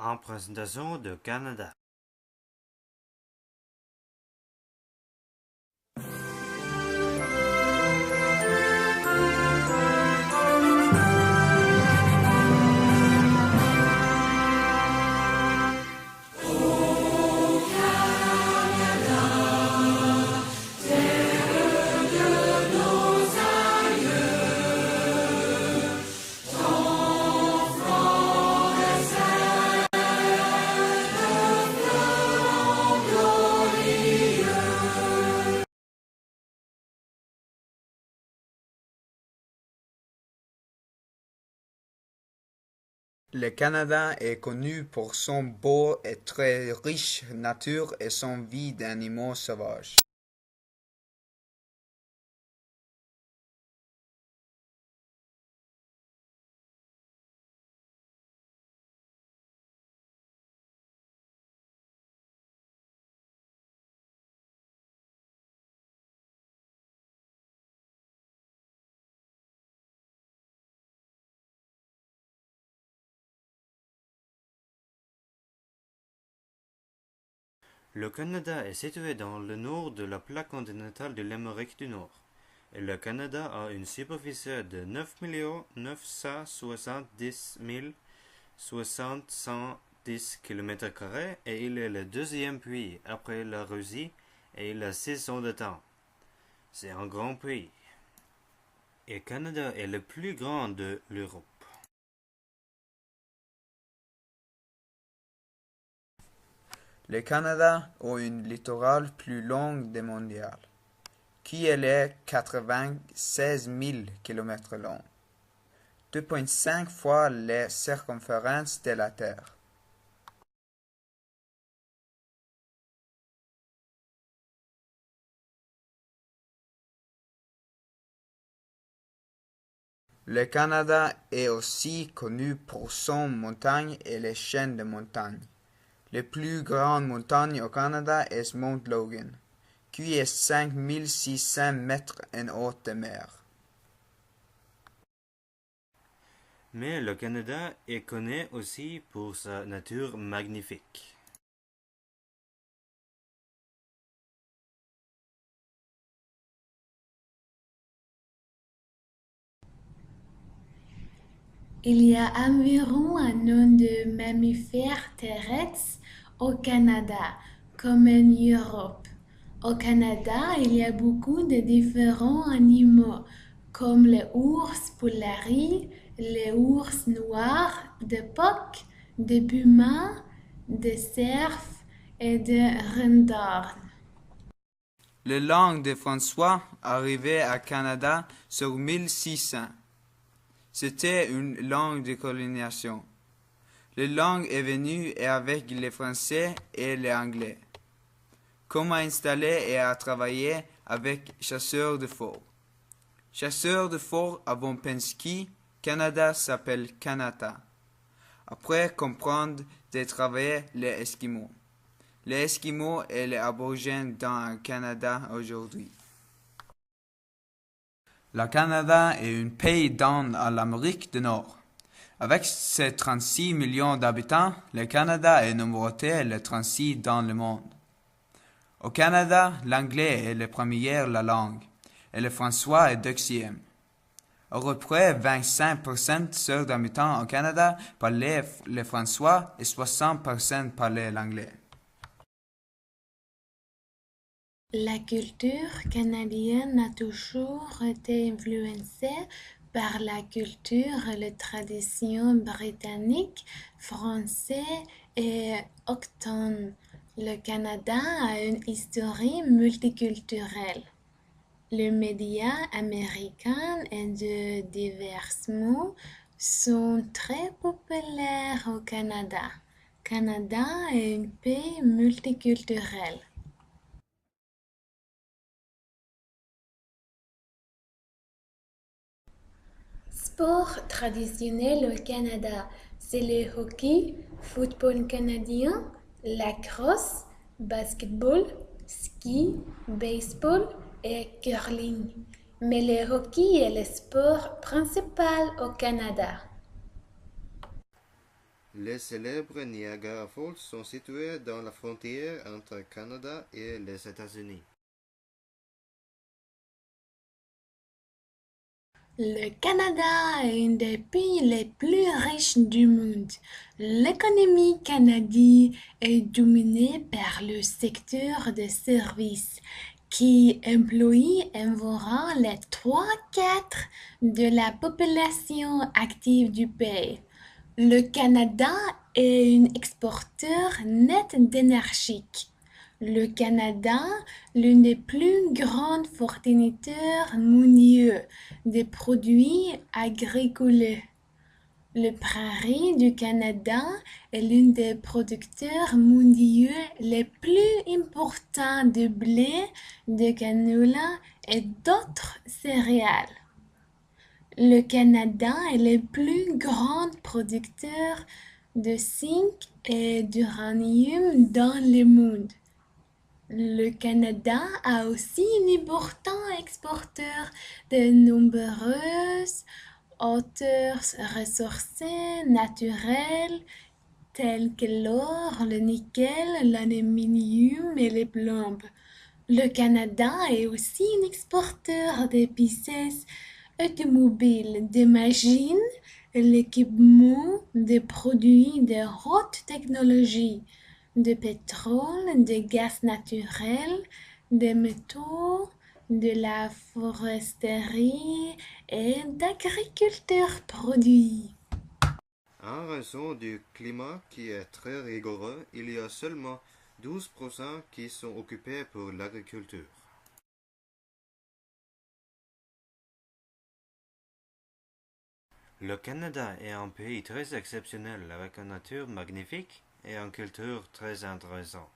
En présentation de Canada. Le Canada est connu pour son beau et très riche nature et son vie d'animaux sauvages. Le Canada est situé dans le nord de la plaque continentale de l'Amérique du Nord. Et le Canada a une superficie de 9 970 070 km² et il est le deuxième pays après la Russie et il a 6 ans de temps. C'est un grand pays. Et le Canada est le plus grand de l'Europe. Le Canada a une littoral plus longue des mondial, qui est 96 000 km long, 2,5 fois la circonférence de la Terre. Le Canada est aussi connu pour son montagne et les chaînes de montagnes. La plus grande montagne au Canada est Mount Logan, qui est 5600 mètres en haute de mer. Mais le Canada est connu aussi pour sa nature magnifique. Il y a environ un nom de mammifères terrestres au Canada, comme en Europe. Au Canada, il y a beaucoup de différents animaux, comme les ours polaris, les ours noirs, des phoques, des pumas, des cerfs et des renards. La langue de François arrivait au Canada sur 1600. C'était une langue de colonisation. La langue est venue avec le français et l'anglais. Comme installé et à travailler avec chasseurs de fort. Chasseurs de fort avant Penske, Canada s'appelle Kanata. Après comprendre de travailler les Esquimaux. Les Esquimaux et les Aborigènes dans le Canada aujourd'hui. Le Canada est un pays dans l'Amérique du Nord. Avec ses 36 millions d'habitants, le Canada est numéroté le 36 dans le monde. Au Canada, l'anglais est la première langue et le français est deuxième. À peu près 25% des habitants au Canada parlaient le français et 60% parlaient l'anglais. La culture canadienne a toujours été influencée par la culture et les traditions britanniques, françaises et autochtones. Le Canada a une histoire multiculturelle. Les médias américains et de divers mots sont très populaires au Canada. Canada est un pays multiculturel. Sport traditionnel au Canada, c'est le hockey, football canadien, lacrosse, basketball, ski, baseball et curling. Mais le hockey est le sport principal au Canada. Les célèbres Niagara Falls sont situés dans la frontière entre le Canada et les États-Unis. Le Canada est un des pays les plus riches du monde. L'économie canadienne est dominée par le secteur des services, qui emploie environ les 3/4 de la population active du pays. Le Canada est un exporteur net d'énergie. Le Canada, l'un des plus grands fournisseurs mondiaux de produits agricoles. Le Prairie du Canada est l'un des producteurs mondiaux les plus importants de blé, de canola et d'autres céréales. Le Canada est le plus grand producteur de zinc et d'uranium dans le monde. Le Canada a aussi un important exporteur de nombreuses autres ressources naturelles telles que l'or, le nickel, l'aluminium et le plomb. Le Canada est aussi un exporteur de pièces automobiles, de machines, l'équipement, de produits de haute technologie, de pétrole, de gaz naturel, de métaux, de la foresterie et d'agriculture produits. En raison du climat qui est très rigoureux, il y a seulement 12% qui sont occupés pour l'agriculture. Le Canada est un pays très exceptionnel avec une nature magnifique et une culture très intéressante.